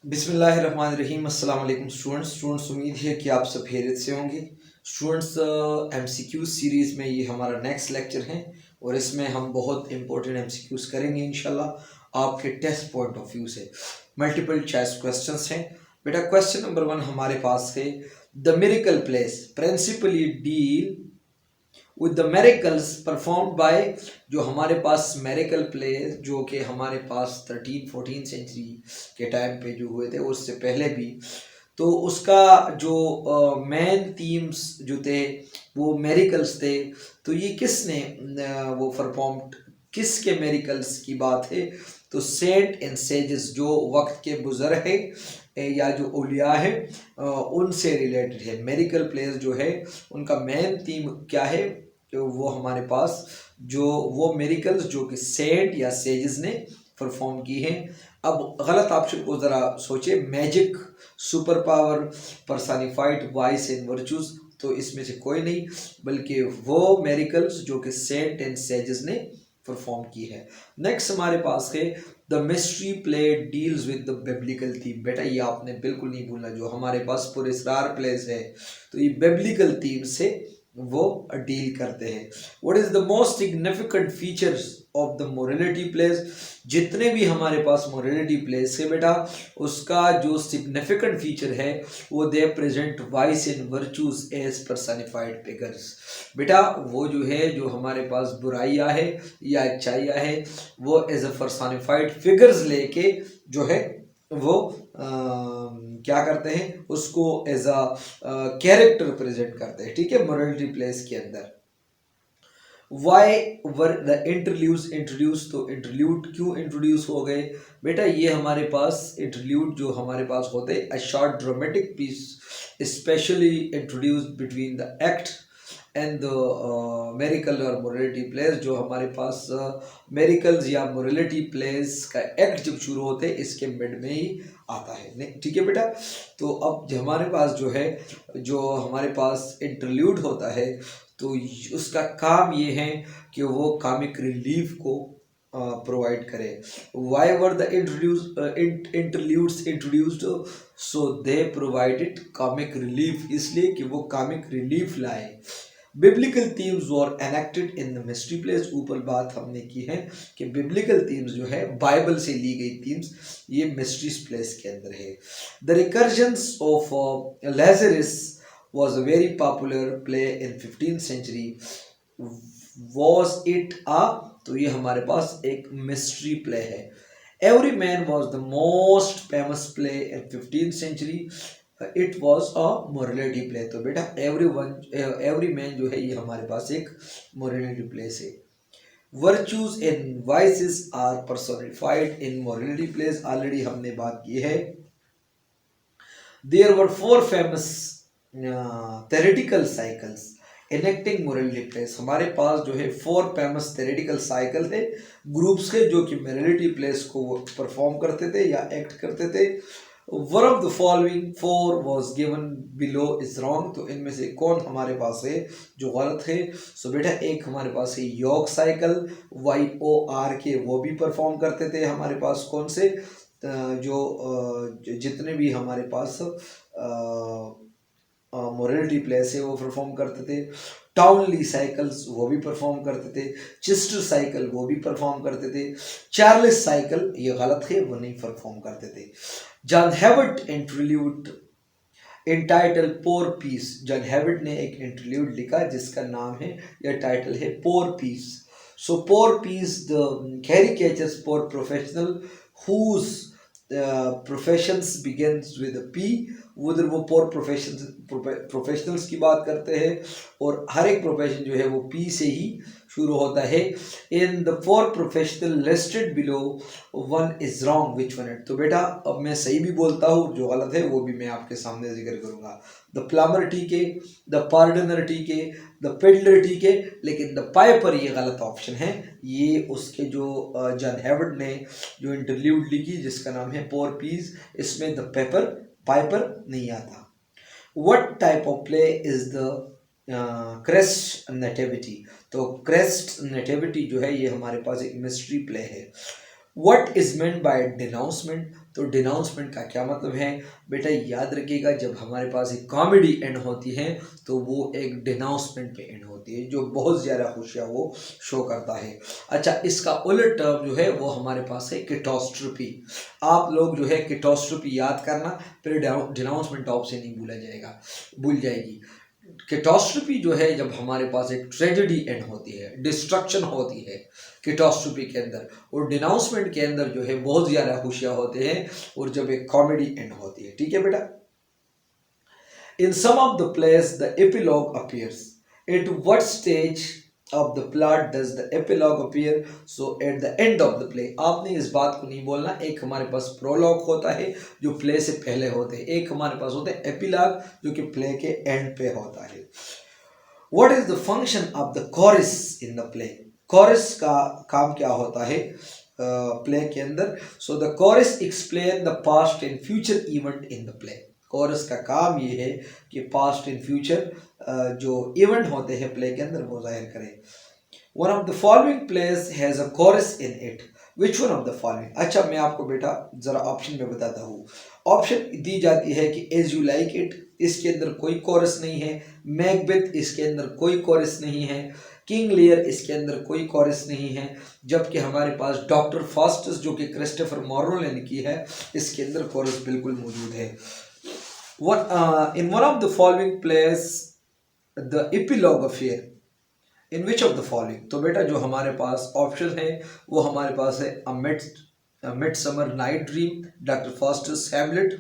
बिस्मिल्लाहिर्रहमानिर्रहीम। अस्सलाम वालेकुम स्टूडेंट्स। उम्मीद है कि आप सब खैरियत से होंगे। स्टूडेंट्स, एमसीक्यू सीरीज़ में ये हमारा नेक्स्ट लेक्चर है और इसमें हम बहुत इंपॉर्टेंट एमसीक्यूज़ करेंगे इंशाल्लाह आपके टेस्ट पॉइंट ऑफ व्यू से। मल्टीपल चॉइस क्वेश्चंस हैं। बेटा क्वेश्चन नंबर 1 हमारे पास है, the miracle place principally deal with the miracles performed by. जो हमारे पास मेरिकल प्ले जो कि हमारे पास 13-14 सेंचुरी के टाइम पे जो हुए थे, उससे पहले भी, तो उसका जो मेन थीम्स जो थे वो मेरिकल्स थे। तो ये किसने वो परफॉर्म, किसके मेरिकल्स की बात है? तो सेंट एंड सेजेस, जो वक्त के बुजुर्ग है या जो औलिया है उनसे रिलेटेड है। मेरिकल प्लेस जो है उनका मेन थीम क्या है? तो वो हमारे पास जो वो मेरिकल्स जो कि सेंट या सेजेस ने परफॉर्म की हैं। अब गलत ऑप्शन को ज़रा सोचे, magic, super power, personified vice and virtues, तो इसमें से कोई नहीं, बल्कि वो मेरिकल्स जो कि सेंट एंड सेजेस ने परफॉर्म की है। नेक्स्ट हमारे पास है, the mystery play deals with the biblical theme. बेटा ये आपने बिल्कुल नहीं भूलना, जो हमारे पास पुरस्कार प्लेस है तो ये बिब्लिकल थीम से वो डील करते हैं। What is the most significant features of the morality place? जितने भी हमारे पास मोरलिटी प्लेस है बेटा, उसका जो सिग्निफिकेंट फीचर है वो they present vice and virtues as personified figures. बेटा वो जो है, जो हमारे पास बुराइयां है या अच्छाइयाँ है, वो एज अ पर्सनिफाइड फिगर्स लेके जो है वो क्या करते हैं, उसको एज अ कैरेक्टर प्रेजेंट करते हैं। ठीक है, मोरलिटी प्लेस के अंदर। Why were the interludes introduce? तो इंटरल्यूड क्यों इंट्रोड्यूस हो गए? बेटा ये हमारे पास इंटरल्यूड जो हमारे पास होते हैं, a short dramatic piece specially introduced between the act and the miracle और मोरलिटी प्लेस। जो हमारे पास मेरिकल्स या मोरलिटी प्लेस का एक्ट जब शुरू होते हैं, इसके मिड में ही आता है। नहीं, ठीक है बेटा। तो अब जो हमारे पास जो है, जो हमारे पास इंटरल्यूड होता है, तो उसका काम ये है कि वो कॉमिक रिलीफ को प्रोवाइड करे। Why were the interludes introduced? So they provided comic relief, इसलिए कि वो कॉमिक रिलीफ लाए। Biblical themes were enacted in the mystery place. ऊपर बात हमने की है कि बिब्लिकल थीम्स जो है बाइबल से ली गई थीम्स, ये मिस्ट्री प्लेस के अंदर है। The recursions of Lazarus was a very popular play in 15th century. Was it a? तो ये हमारे पास एक मिस्ट्री प्ले है। Every man was the most famous play in 15th century. It was a morality play. तो बेटा every man जो है ये हमारे पास एक मोरलिटी प्लेस है। Virtues and vices are personified in morality plays, already हमने बात की है। There were 4 famous theoretical cycles enacting morality plays. हमारे पास जो है 4 फेमस theoretical cycle थे, ग्रुप्स के, जो कि morality प्लेस को परफॉर्म करते थे या एक्ट करते थे। One of the following 4 was given below is wrong. तो इनमें से कौन हमारे पास है जो गलत है? सो बेटा एक हमारे पास है योग साइकिल, YOR के, वो भी परफॉर्म करते थे हमारे पास। कौन से? जो जितने भी हमारे पास मोरलिटी प्लेस है वो परफॉर्म करते थे। टाउनली साइकिल्स वो भी परफॉर्म करते थे। चिस्टर साइकिल वो भी परफॉर्म करते थे। चार्ल्स साइकिल ये गलत है, वो नहीं परफॉर्म करते थे। जॉन हेवर्ट इंटरल्यूड इंटाइटल पोर पीस। जॉन हेवर्ट ने एक इंटरल्यूड लिखा जिसका नाम है या टाइटल है poor piece. So poor piece the caricatures poor professional whose professions begins with p. उधर वो पोर प्रोफेशनल्स की बात करते हैं और हर एक प्रोफेशन जो है वो पी से ही शुरू होता है। In the 4 professional listed below one is wrong, which one it? तो बेटा अब मैं सही भी बोलता हूँ, जो गलत है वो भी मैं आपके सामने जिक्र करूंगा। द प्लम्बर ठीक है, द पार्डनर ठीक है, द पेडलर ठीक है, लेकिन द पाइपर ये गलत ऑप्शन है। ये उसके जो जॉन हेवर्ट ने जो इंटरल्यूड लिखी जिसका नाम है पोर पीस, इसमें द पाइपर नहीं आता। What type of play is the crest nativity? तो क्रेस्ट नेटिविटी जो है ये हमारे पास एक मिस्ट्री प्ले है। व्हाट इज मेंट बाय डिनाउंसमेंट, तो डिनाउंसमेंट का क्या मतलब है बेटा, याद रखिएगा जब हमारे पास एक कॉमेडी एंड होती है तो वो एक डिनाउंसमेंट पे एंड होती है, जो बहुत ज़्यादा खुशियाँ वो शो करता है। अच्छा, इसका उलट टर्म जो है वो हमारे पास है कैटास्ट्रोफी। आप लोग जो है कैटास्ट्रोफी याद करना, फिर डिनाउंसमेंट आपसे नहीं भूला जाएगा, भूल जाएगी। कैटास्ट्रोफी जो है जब हमारे पास एक ट्रेजेडी एंड होती है, डिस्ट्रक्शन होती है कैटास्ट्रोफी के अंदर, और डिनाउंसमेंट के अंदर जो है बहुत ज़्यादा खुशियाँ होते हैं, और जब एक कॉमेडी एंड होती है। ठीक है बेटा। In some of the plays, the epilogue appears. At what stage of the plot does the epilogue appear? So at the end of the play. आपने इस बात को नहीं बोलना। एक हमारे पास प्रोलॉग होता है जो प्ले से पहले होते हैं, एक हमारे पास होता है एपिलॉग जो कि प्ले के एंड पे होता है। What is the function of the chorus in the play? chorus का काम क्या होता है प्ले के अंदर? So the chorus explain the past and future event in the play. Chorus का काम ये है कि पास्ट एंड फ्यूचर जो इवेंट होते हैं प्ले के अंदर वो जाहिर करें। One of the following plays has a chorus in it, which one of the following? अच्छा, मैं आपको बेटा जरा ऑप्शन में बताता हूँ। ऑप्शन दी जाती है कि एज यू लाइक इट, इसके अंदर कोई कोरस नहीं है। मैकबेथ, इसके अंदर कोई कोरस नहीं है। किंग लियर, इसके अंदर कोई कोरस नहीं है। जबकि हमारे पास डॉक्टर फास्टस जो कि क्रिस्टोफर मॉर्लो ने लिखी है, इसके अंदर कोरस बिल्कुल मौजूद है। In one of the following plays the epilogue appear, in which of the following? तो बेटा जो हमारे पास ऑप्शन है वो हमारे पास है a midsummer night dream, doctor Faustus, Hamlet.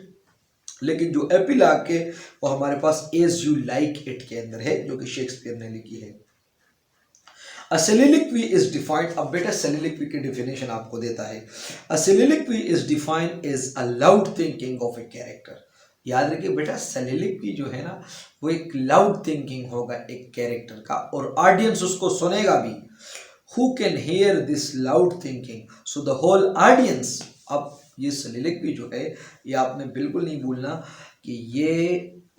लेकिन जो एपिलॉग के वो हमारे पास एज यू लाइक इट के अंदर है जो कि शेक्सपियर ने लिखी है। A soliloquy is defined, अब बेटा soliloquy की definition आपको देता है। A soliloquy is defined as a loud thinking of a character। याद रखिए बेटा, soliloquy जो है ना वो एक लाउड थिंकिंग होगा एक कैरेक्टर का, और ऑडियंस उसको सुनेगा भी। Who can hear this loud thinking? So the whole audience। अब ये soliloquy जो है ये आपने बिल्कुल नहीं भूलना कि ये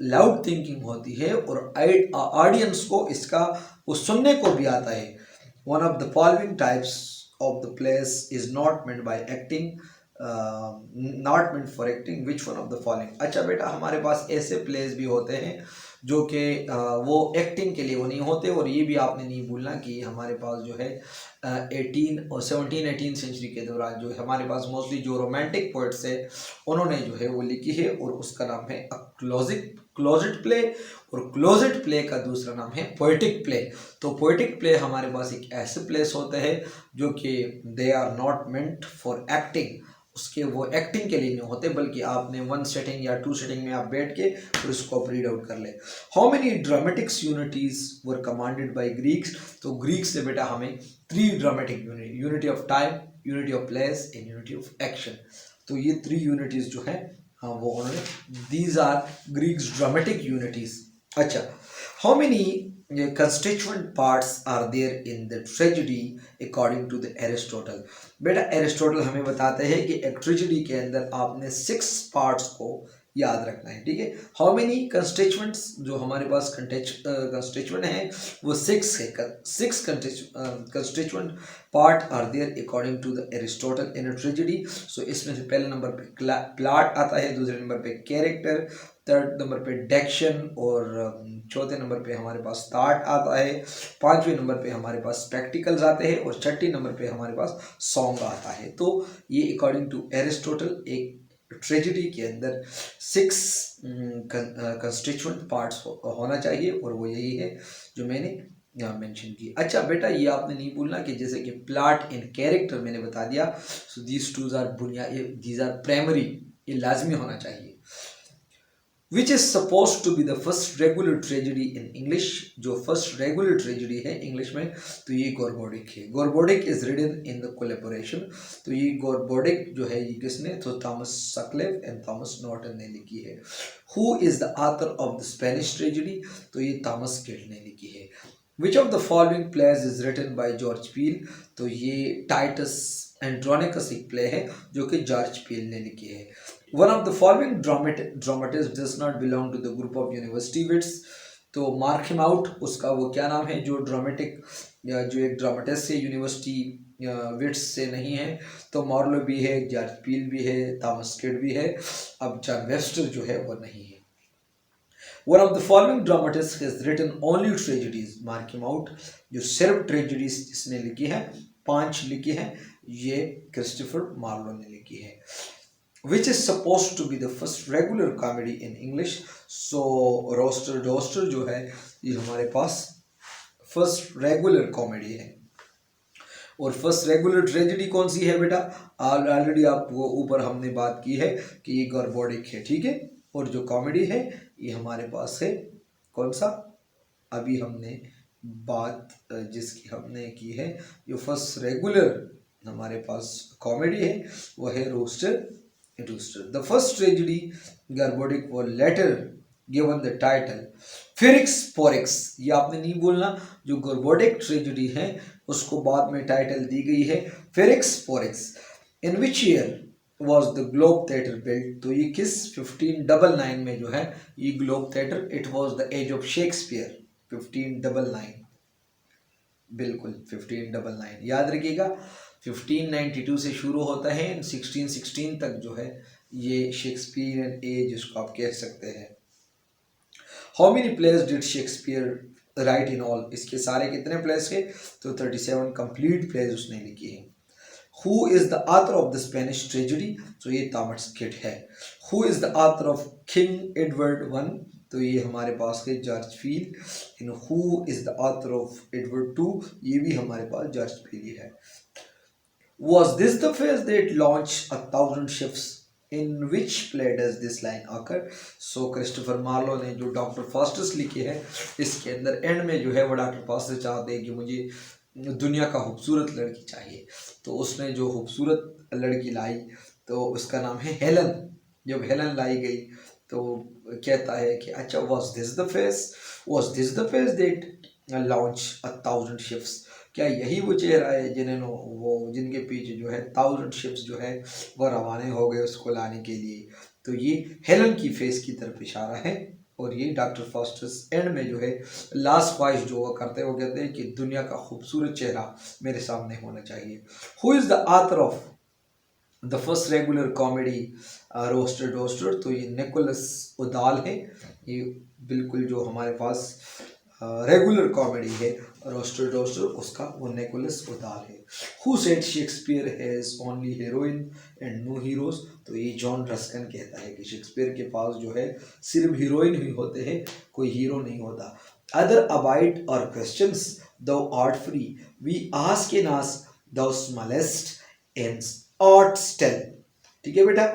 लाउड थिंकिंग होती है, और ऑडियंस को इसका वो सुनने को भी आता है। One of the following types of the place is not meant by acting, not meant for acting, which one of the following? अच्छा बेटा, हमारे पास ऐसे प्लेस भी होते हैं जो कि वो एक्टिंग के लिए वो नहीं होते, और ये भी आपने नहीं भूलना कि हमारे पास जो है 18 और 17-18 सेंचुरी के दौरान जो है हमारे पास मोस्टली जो रोमांटिक पोइट्स है उन्होंने जो है वो लिखी है, और उसका नाम है क्लोजेट प्ले, और क्लोजेट प्ले का दूसरा नाम है पोएटिक प्ले। तो पोएटिक प्ले हमारे पास एक ऐसे प्लेस होते हैं जो कि they are not meant for acting, उसके वो एक्टिंग के लिए नहीं होते, बल्कि आपने 1 सेटिंग या 2 सेटिंग में आप बैठ के फिर उसको आप रीड आउट कर ले। How many dramatics unities were commanded by Greeks? तो ग्रीक्स से बेटा हमें 3 dramatic unit, unity of time, unity of place and unity of action. तो ये 3 यूनिटीज जो है हाँ वो उन्होंने, these are Greeks dramatic unities. अच्छा, how many constituent parts are there in the tragedy according to the Aristotle? बेटा Aristotle हमें बताते हैं कि एक ट्रेजेडी के अंदर आपने 6 पार्ट्स को याद रखना है। ठीक है, हाउ मेनी कंस्टिट्यूएंट्स, जो हमारे पास कंस्टिट्यूएंट है वो 6 है। 6 constituent part are there according to the Aristotle in a tragedy. So इसमें से पहले नंबर पे प्लॉट आता है, दूसरे नंबर पे कैरेक्टर, थर्ड नंबर पे डेक्शन, और चौथे नंबर पे हमारे पास थॉट आता है, पांचवें नंबर पे हमारे पास स्पेक्टिकल्स आते हैं, और छठी नंबर पे हमारे पास सॉन्ग आता है। तो ये अकॉर्डिंग टू एरिस्टोटल एक ट्रेजेडी के अंदर 6 कंस्टिट्यूएंट पार्ट्स होना चाहिए, और वो यही है जो मैंने यहाँ मेंशन की। अच्छा बेटा, ये आपने नहीं भूलना कि जैसे कि प्लॉट एंड कैरेक्टर मैंने बता दिया, सो दीज टूज आर बुनियादी, दीज आर प्राइमरी, ये लाजमी होना चाहिए। Which is suppose to be the first regular tragedy in English? जो फर्स्ट रेगुलर ट्रेजेडी है इंग्लिश में तो ये गोरबोडिक है। Gorboduc is written in the collaboration. तो ये गोरबोडिक जो है ये किसने, तो Thomas Sackville and Thomas Norton ने लिखी है। Who is the author of the Spanish tragedy? तो ये थॉमस गिल्ड ने लिखी है। Which of the following plays is written by George Peele? तो ये टाइटस एंड्रोनिकस एक प्ले है जो कि जॉर्ज पील ने लिखी है। One of the following dramatist does not belong to the group of university wits. तो मार्क हिम आउट, उसका वो क्या नाम है जो ड्रामेटिक या जो एक ड्रामेटिस्ट है यूनिवर्सिटी विट्स से नहीं है, तो मार्लो भी है, जॉर्ज पील भी है, थॉमस किड भी है, अब जॉन वेबस्टर जो है वो नहीं है। One of the following dramatist has written only tragedies, mark him out, जो सिर्फ ट्रेजेडीज जिसने लिखी है 5 लिखी है, ये क्रिस्टोफर मार्लो ने लिखी है। Which is supposed to be the first regular comedy in English, so Roister Doister जो है ये हमारे पास फर्स्ट रेगुलर कॉमेडी है। और फर्स्ट रेगुलर ट्रेजेडी कौन सी है बेटा, ऑलरेडी आपको ऊपर हमने बात की है कि ये गर्बोडिक है, ठीक है। और जो कॉमेडी है ये हमारे पास है कौन सा, अभी हमने बात जिसकी हमने की है, जो फर्स्ट रेगुलर हमारे पास कॉमेडी है वो है roster Rooster. The first tragedy, Garbodic, was later given the title Pyrrhix Porrix. ये आपने नहीं बोलना, जो गर्बोडिक ट्रेजेडी है उसको बाद में टाइटल दी गई है Pyrrhix Porrix. In which year was the Globe Theatre built? तो ये किस 1599 में जो है ये globe theatre, it was the age of Shakespeare 1599, बिल्कुल 1599 याद रखिएगा। 1592 से शुरू होता है, 1616 तक जो है ये शेक्सपियरियन एज इसको आप कह सकते हैं। How many place did Shakespeare right in all, इसके सारे कितने प्लेस है, तो 37 कंप्लीट प्लेस उसने लिखी है। Who is the author of the Spanish tragedy, तो ये थॉमस किड है। Who is the author of King Edward one, तो ये हमारे पास है जॉर्ज पील। इन who is the author of Edward two, ये भी हमारे पास जॉर्ज पील ही है। Was this the phase that launched 1,000 ships? In which play does this line occur? So Christopher Marlowe ने जो डॉक्टर फास्टस लिखी है, इसके अंदर एंड में जो है वो डॉक्टर फास्टस चाहते हैं कि मुझे दुनिया का खूबसूरत लड़की चाहिए, तो उसने जो खूबसूरत लड़की लाई तो उसका नाम है हेलन। जब हेलन लाई गई तो कहता है कि अच्छा was this the phase that launched 1,000 ships, क्या यही वो चेहरा है जिनके पीछे जो है 1000 शिप्स जो है वो रवाना हो गए उसको लाने के लिए, तो ये हेलन की फेस की तरफ इशारा है। और ये डॉक्टर फास्टस एंड में जो है लास्ट ख्वाहिश जो वो करते हैं, वो कहते हैं कि दुनिया का खूबसूरत चेहरा मेरे सामने होना चाहिए। Who is the author of the first regular comedy Roister Doister, तो ये निकोलस उदाल है, ये बिल्कुल जो हमारे पास रेगुलर कॉमेडी है रोस्टर डोस्टर उसका वो निकोलस उदाल है। Who said Shakespeare has only heroine and no heroes, तो ये जॉन रस्किन कहता है कि शेक्सपियर के पास जो है सिर्फ हीरोइन ही होते हैं, कोई हीरो नहीं होता। Other abide our questions thou art free, we ask in ask thou smallest and art still, ठीक है बेटा।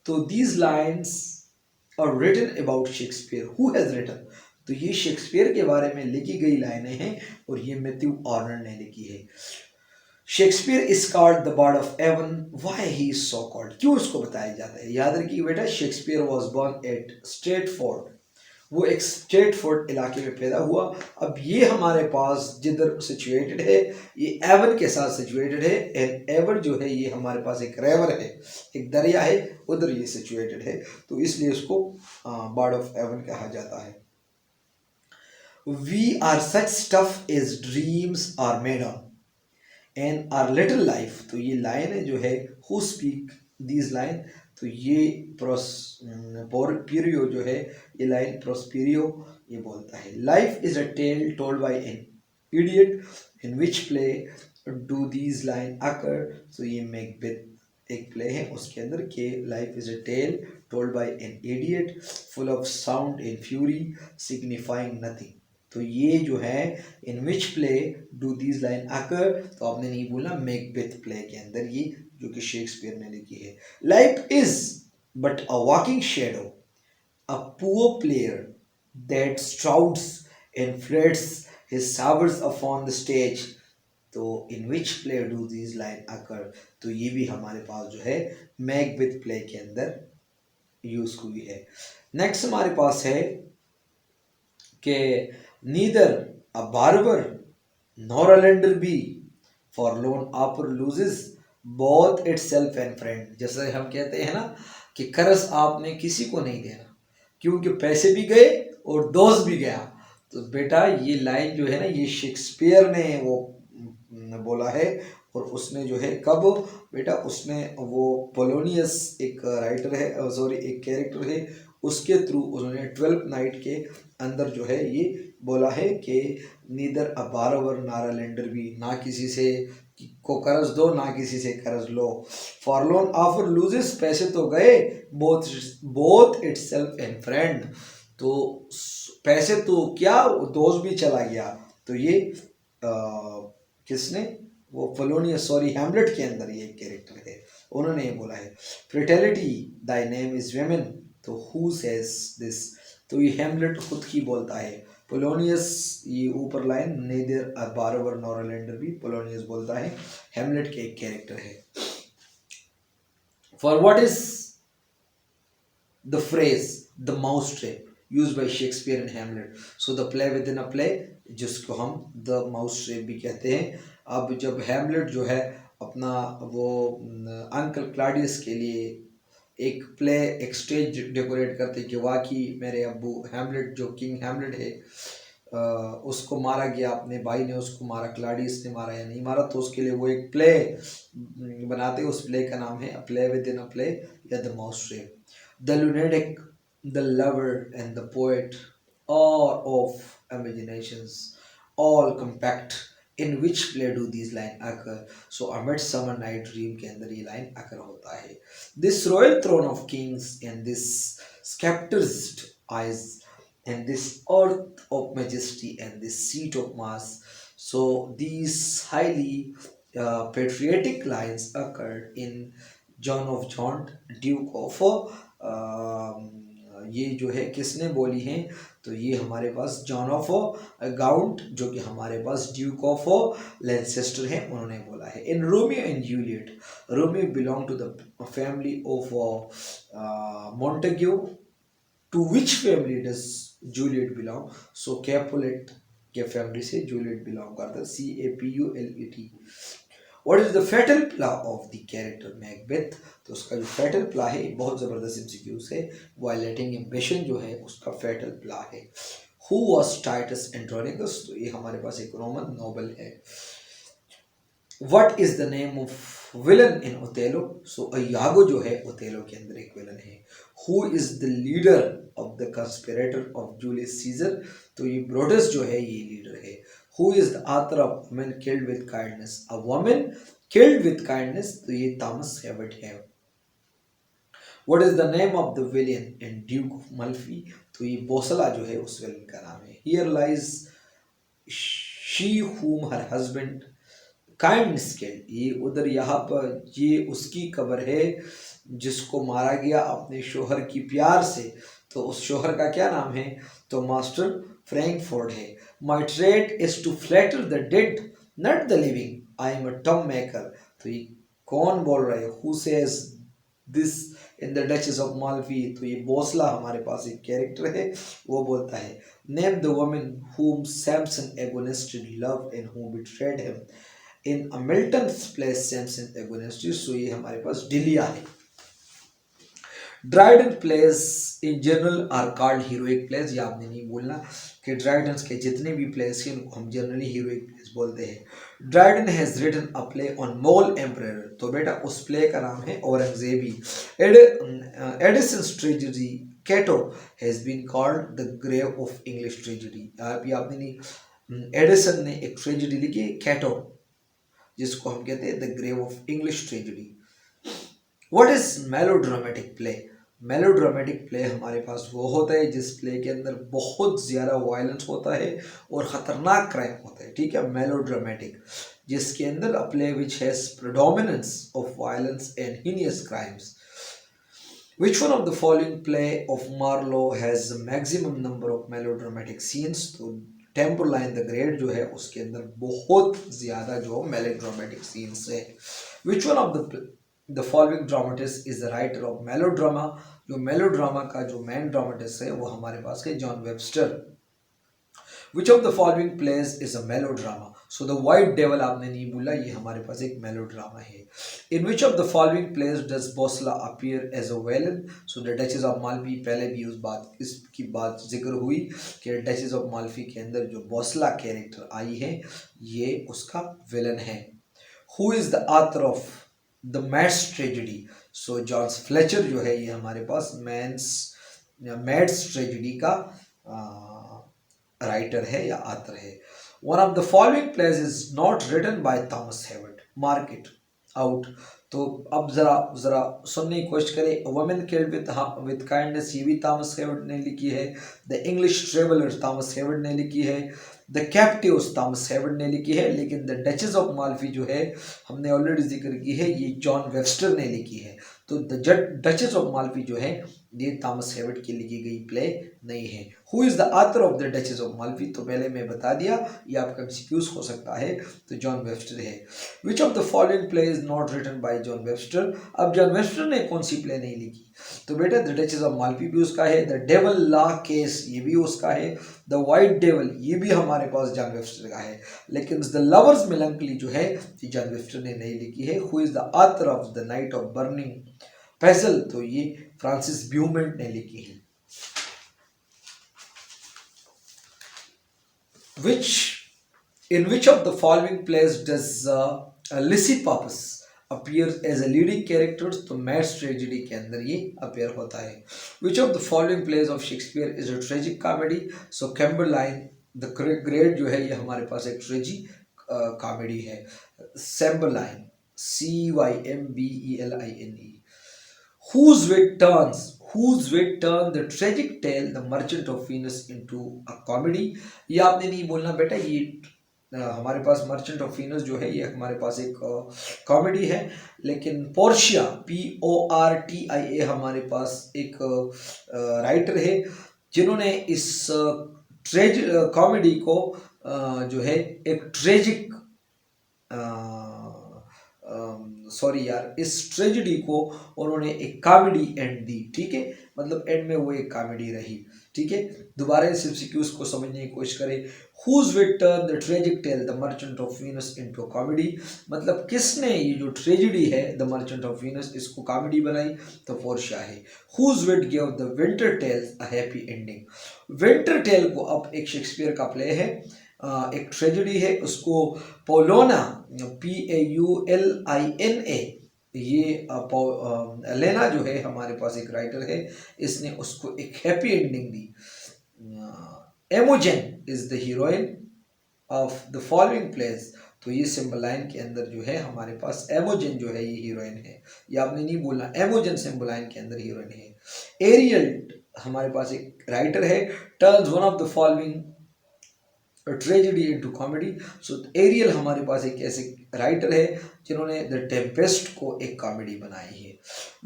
तो these lines are written about Shakespeare, who has written, तो ये शेक्सपियर के बारे में लिखी गई लाइनें हैं और ये मैथ्यू आर्नल्ड ने लिखी है। Shakespeare is called the bard of Avon, why he is so called, क्यों उसको बताया जाता है, याद रखिए बेटा Shakespeare was born at Stratford, वो एक स्ट्रेटफोर्ड इलाके में पैदा हुआ। अब ये हमारे पास जिधर सिचुएटेड है ये एवन के साथ सिचुएटेड है, एंड एवन जो है ये हमारे पास एक रिवर है, एक दरिया है, उधर ये सिचुएटेड है, तो इसलिए उसको बर्ड ऑफ एवन कहा जाता है। We are such stuff as dreams are made on, and our little life, तो ये लाइन है जो है who speak these line, तो ये प्रोस्पेरियो जो है ये लाइन प्रोस्पेरियो ये बोलता है। Life is a tale told by an idiot, in which play do these line occur, तो ये मैकबेथ एक प्ले है उसके अंदर के life is a tale told by an idiot full of sound and fury signifying nothing, तो ये जो है in which play do these line occur, तो आपने नहीं बोलना मैकबेथ प्ले के अंदर ये जो कि शेक्सपियर ने लिखी है। Life is but a walking shadow, a poor player that struts and frets his hours upon the stage, तो in which play do these line occur, तो ये भी हमारे पास जो है मैकबेथ प्ले के अंदर यूज हुई है। नेक्स्ट हमारे पास है कि neither a barber nor a lender be, for loan offer loses both itself and friend, जैसे हम कहते हैं ना कि कर्ज आपने किसी को नहीं देना क्योंकि पैसे भी गए और दोस्त भी गया, तो बेटा ये लाइन जो है ना ये शेक्सपियर ने वो बोला है और उसने जो है कब बेटा, उसने वो पोलोनियस एक राइटर है, सॉरी एक कैरेक्टर है, उसके थ्रू उन्होंने 12th नाइट के अंदर जो है ये बोला है कि नीदर अ बारोवर नारा लेंडर भी, ना किसी से को कर्ज दो ना किसी से कर्ज लो, फॉरलोन ऑफर लूजेस, पैसे तो गए, both both itself and friend, तो पैसे तो क्या दोस्त भी चला गया। तो ये किसने, वो पोलोनियस, सॉरी हैमलेट के अंदर ये कैरेक्टर है, उन्होंने ये बोला है। Fraternity Dai name is women, तो हु सेज दिस, तो ये हैमलेट खुद ही बोलता है। पोलोनियस, ये ऊपर line, neither a borrower nor a lender भी पोलोनियस बोलता है, हैमलेट के एक कैरेक्टर है। For what is the phrase the mousetrap used by Shakespeare in Hamlet, so the play within a play, जिसको हम the mousetrap भी कहते हैं। अब जब हैमलेट जो है अपना वो अंकल क्लाडियस के लिए एक प्ले, एक स्टेज डेकोरेट करते कि वाकई मेरे अब्बू हैमलेट, जो किंग हैमलेट है, उसको मारा गया, अपने भाई ने उसको मारा, क्लाडियस ने मारा या नहीं मारा, तो उसके लिए वो एक प्ले बनाते, उस प्ले का नाम है अ play with in a play या the माउसट्रैप। The lunatic, the lover, and the poet are of imaginations, all compact. In which play do these line occur? So A Midsummer Night Dream के अंदर ये line occur होता है। This royal throne of kings and this sceptred eyes and this earth of majesty and this seat of mass. So these highly patriotic lines occurred in John of Gaunt, Duke of ये जो है किसने बोली है, तो ये हमारे पास John of ground, जो कि हमारे पास ड्यूक ऑफ लेंसेस्टर है, उन्होंने बोला है। In Romeo and Juliet, Romeo belong to the family of Montague, to which family does Juliet belong, so Capulet के फैमिली से जूलियट बिलोंग करता है, CAPULET। What is the fatal flaw of the character Macbeth? तो उसका जो fatal flaw है, बहुत ज़बरदस्त MCQs है। Violating ambition जो है उसका fatal flaw है। Who was Titus Andronicus? तो ये हमारे पास एक रोमन नोबल है। What is the name of villain in Othello? So Iago जो है Othello के अंदर एक villain है। Who is the leader of the conspirator of Julius Caesar? तो ये Brutus जो है ये leader है। Who is the author of Woman Killed with Kindness? A Woman Killed with Kindness, तो ये Thomas Herbert है। What is the name of the villain in Duke of Malfi? तो ये बोसला जो है उस villain का नाम है। Here lies she whom her husband kindness killed, ये उधर यहाँ पर ये उसकी कब्र है जिसको मारा गया अपने शोहर की प्यार से, तो उस शोहर का क्या नाम है, तो मास्टर फ्रैंकफोर्ड है। My trade is to flatter the dead, not the living. I am a tomb maker. तो ये कौन बोल रहा है? Who says this in the Duchess of Malfi? तो ये बोसला हमारे पास एक कैरेक्टर है, वो बोलता है Name the woman whom Samson agonisted love and who betrayed him. In a Milton's place Samson agonisted, so ये हमारे पास डिलिया है। Dryden place in general R called heroic place, ये आपने नहीं बोलना कि ड्राइडन के जितने भी प्लेस हैं उनको हम जनरली हीरोइक प्लेस बोलते हैं। Dryden has written a play on Mogul emperor, तो बेटा उस प्ले का नाम है Aureng Zebe. Addison's tragedy Cato has been called the grave of English tragedy, अभी आपने नहीं, एडिसन ने एक ट्रेजेडी लिखी कैटो, जिसको हम कहते हैं the grave of English tragedy. What is melodramatic play? Melodramatic play हमारे पास वो होता है जिस प्ले के अंदर बहुत ज़्यादा वायलेंस होता है और ख़तरनाक क्राइम होता है, ठीक है, मेलोड्रामेटिक, जिसके अंदर a play which has predominance of violence and heinous crimes. Which one of the following play of Marlowe has the maximum number of melodramatic scenes? तो टेम्परलाइन द ग्रेट जो है उसके अंदर बहुत ज़्यादा जो मेलोड्रामेटिक सीन्स है। Which one of the following dramatist is the writer of melodrama? जो मेलोड्रामा का जो मेन ड्रामेटिस्ट है वो हमारे पास है John Webster. Which of the following plays is a melodrama? So the White Devil आपने नहीं बोला, ये हमारे पास एक melodrama है। In which of the following plays does Bosla appear as a villain? So the Duchess of Malfi, पहले भी इसकी बात जिक्र हुई कि Duchess of Malfi के अंदर जो Bosla कैरेक्टर आई है ये उसका विलन है। Who is the author of the maid's tragedy? So John Fletcher जो है ये हमारे पास मैड्स ट्रेजेडी का राइटर है या ऑथर है। One of the following plays is not written by Thomas Heywood, mark it out. तो अब जरा सुनने की कोशिश करें। वुमेन किल्ड विद काइंडनेस, ये भी थॉमस हेवर्ड ने लिखी है। The English traveller Thomas Heywood ने लिखी है। द कैप्टिव्स थॉमस हेवर्ड ने लिखी है। लेकिन द डचेस ऑफ माल्फी जो है हमने ऑलरेडी जिक्र की है, ये जॉन वेबस्टर ने लिखी है। तो द डचेस ऑफ माल्फी जो है ये थॉमस हेवर्ड की लिखी गई प्ले नहीं है। Who is the author of the duchess of Malfi? तो पहले मैं बता दिया, ये आपका एमसीक्यूज हो सकता है, तो जॉन वेबस्टर है। Which of the following play is not written by John Webster? अब जॉन वेबस्टर ने कौन सी प्ले नहीं लिखी? तो बेटा द डचेस ऑफ माल्फी भी उसका है। द डेवल लॉ केस ये भी उसका है। द वाइट डेवल ये भी हमारे पास जॉन वेबस्टर का है। लेकिन द लवर्स मेलंकली जो है ये जॉन वेबस्टर ने नहीं लिखी है। Who is the author of the night of burning पेसल? तो ये फ्रांसिस ब्यूमेंट ने लिखी है। In which of the following plays does Lysippus appear as a leading character? तो मैड्स ट्रेजेडी के अंदर ये अपीयर होता है। Which of the following plays of Shakespeare is a tragic comedy? So Cymbeline the Great जो है ये हमारे पास एक ट्रेजिक कॉमेडी है। Cymbeline, Cymbeline। Whose wit turned the tragic tale The Merchant of Venus into a comedy? ये आपने नहीं बोलना बेटा, ये हमारे पास मर्चेंट ऑफ वीनस जो है ये हमारे पास एक कॉमेडी है। लेकिन पोर्शिया PORTIA हमारे पास एक राइटर है जिन्होंने इस कॉमेडी को जो है एक ट्रेजिक इस ट्रेजेडी को उन्होंने एक कॉमेडी एंड दी। ठीक है, मतलब एंड में वो एक कॉमेडी रही। ठीक है, दोबारा इस एमसीक्यूज को समझने की कोशिश करें। Whose wit turned the tragic tale The Merchant of Venus into a comedy? मतलब किसने ये जो ट्रेजेडी है The Merchant of Venus इसको कॉमेडी बनाई? तो पोर्शिया है। Whose wit gave The Winter Tale a happy ending? Winter tale को अब एक शेक्सपियर का प्ले है, एक ट्रेजेडी है, उसको पोलोना PAULINA ये लेना जो है हमारे पास एक राइटर है, इसने उसको एक हैप्पी एंडिंग दी। Imogen is the heroine of the following plays. तो ये सिम्बलाइन के अंदर जो है हमारे पास एमोजेन जो है ये हीरोइन है। ये आपने नहीं बोलना, एमोजेन सिम्बलाइन के अंदर हीरोइन है। एरियल हमारे पास एक राइटर है। Turns one of the following tragedy into comedy. So Ariel हमारे पास एक ऐसे राइटर है जिन्होंने द टेम्पेस्ट को एक कॉमेडी बनाई है।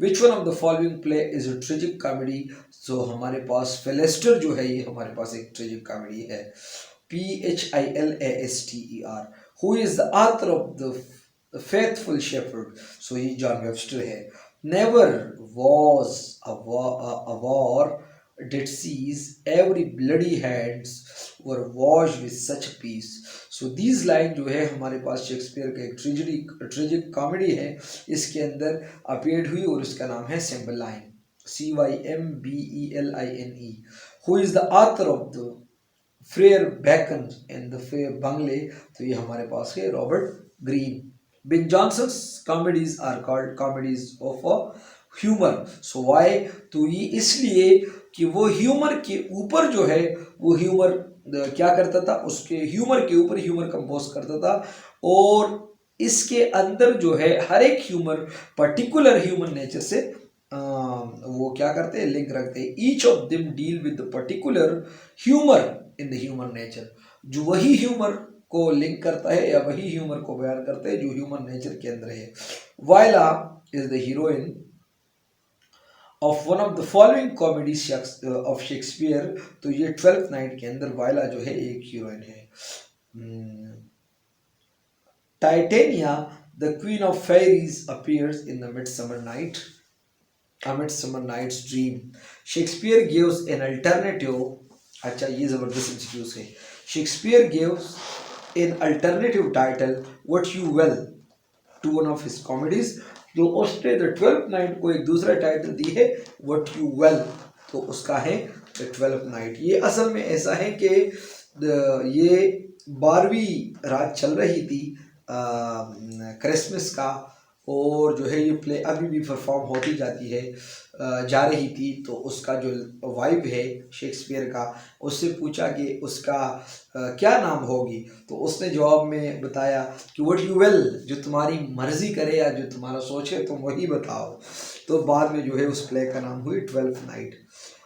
Which one of the following play is a tragic comedy? So हमारे पास फेलेस्टर जो है ये हमारे पास एक ट्रेजिक कॉमेडी है। PHILASTER। Who is the author of the faithful shepherd? So ये जॉन वेबस्टर है। Never was a war did cease, every bloody hands were washed with such peace। so these line जो है हमारे पास Shakespeare का एक tragic comedy है, इसके अंदर अपीयर्ड हुई और इसका नाम है Cymbeline, CYMBELINE। Who is the author of the friar Bacon and the fair Bungay? तो ये हमारे पास है Robert Greene. Ben Jonson's comedies are called comedies of humour. So why? तो ये इसलिए कि वो ह्यूमर के ऊपर जो है वो ह्यूमर क्या करता था, उसके ह्यूमर के ऊपर ह्यूमर कंपोज करता था, और इसके अंदर जो है हर एक ह्यूमर पर्टिकुलर ह्यूमन नेचर से वो क्या करते हैं, लिंक रखते हैं। Each of them deal with the particular humour in the human nature, जो वही ह्यूमर को लिंक करता है या वही ह्यूमर को बयान करता है जो ह्यूमन नेचर के अंदर है। Viola is the heroine of one of the following comedies of Shakespeare. तो ये 12th नाइट के अंदर वायला जो है एक हीरोइन है। Titania the queen of fairies appears in the midsummer night's dream. Shakespeare gives an alternative, अच्छा ये जबरदस्त इंस्टीट्यूट है। Shakespeare gives an alternative title what you will to one of his comedies. जो उसने द 12th नाइट को एक दूसरा title दी है व्हाट यू वेल, तो उसका है द 12th नाइट। ये असल में ऐसा है कि ये 12वीं रात चल रही थी क्रिसमस का, और जो है ये प्ले अभी भी परफॉर्म होती जाती है, जा रही थी। तो उसका जो वाइफ है शेक्सपियर का, उससे पूछा कि उसका क्या नाम होगी, तो उसने जवाब में बताया कि व्हाट यू विल, जो तुम्हारी मर्जी करे या जो तुम्हारा सोचे तुम वही बताओ। तो बाद में जो है उस प्ले का नाम हुई 12th night.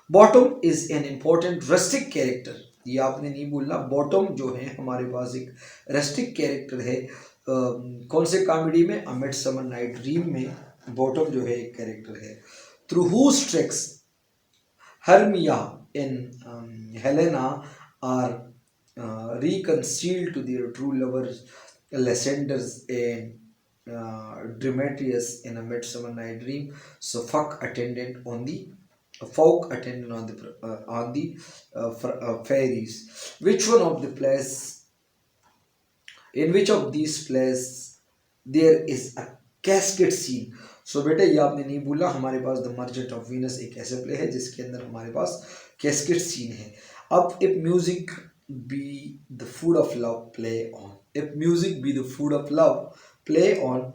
Bottom is an important rustic character, ये आपने नहीं बोलना। बॉटम जो है हमारे पास एक रस्टिक कैरेक्टर है। कौन से कॉमेडी में? अ मिडसमर नाइट ड्रीम में बॉटम जो है एक कैरेक्टर है। Through whose tricks Hermia and Helena are reconciled to their true lovers Lysanders and Demetrius in A Midsummer Night Dream. So Folk attended on the fairies. Which one of the plays? In which of these plays there is a casket scene? सो बेटे ये आपने नहीं बोला, हमारे पास the merchant of Venus एक ऐसे play है जिसके अंदर हमारे पास कैस्केट सीन है। अब if music be the food of love play on, if music be the food of love play on,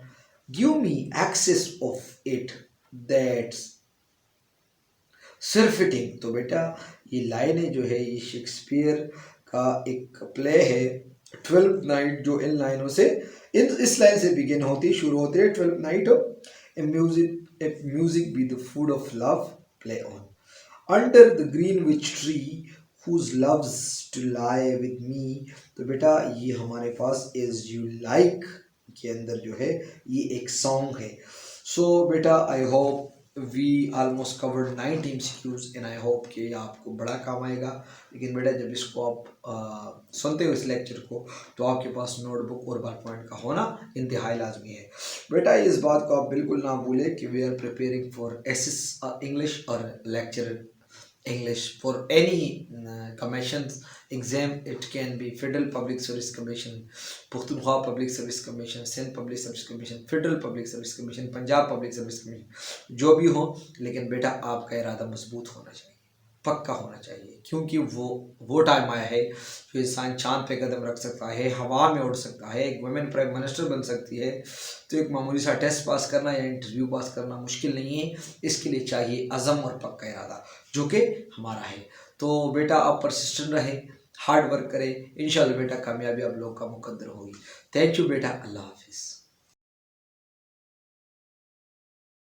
give me excess of it that's surfeiting. तो बेटा ये लाइनें जो है ये शेक्सपियर का एक प्ले है 12th नाइट, जो इन लाइनों से इस लाइन से बिगिन होती शुरू होती है 12th night. If music be the food of love, play on. Under the greenwich tree, whose loves to lie with me. तो बेटा ये हमारे पास As You Like के अंदर जो है ये एक सॉन्ग है। सो बेटा I hope we almost covered 9 MCQs and I hope कि ये आपको बड़ा काम आएगा। लेकिन बेटा जब इसको आप सुनते हो इस लेक्चर को, तो आपके पास नोटबुक और बॉल पॉइंट का होना इंतहाई लाजमी है। बेटा इस बात को आप बिल्कुल ना भूलें कि we are preparing for SS English और lecture English for any commissions exam. It can be Federal Public Service Commission, Pukhtunkhwa Public Service Commission, Sindh Public Service Commission, Federal Public Service Commission, Punjab Public Service Commission, जो भी हो। लेकिन बेटा आपका इरादा मजबूत होना चाहिए, पक्का होना चाहिए, क्योंकि वो टाइम आया है जो इंसान चांद पे कदम रख सकता है, हवा में उड़ सकता है, एक वुमेन प्राइम मिनिस्टर बन सकती है। तो एक मामूली सा टेस्ट पास करना या इंटरव्यू पास करना मुश्किल नहीं है, इसके लिए चाहिए अज़म और पक्का इरादा, जो कि हमारा है। तो बेटा आप परसिस्टेंट रहे, हार्ड वर्क करें, इंशाल्लाह बेटा कामयाबी आप लोग का मुकद्दर होगी। थैंक यू बेटा, अल्लाह हाफिज़।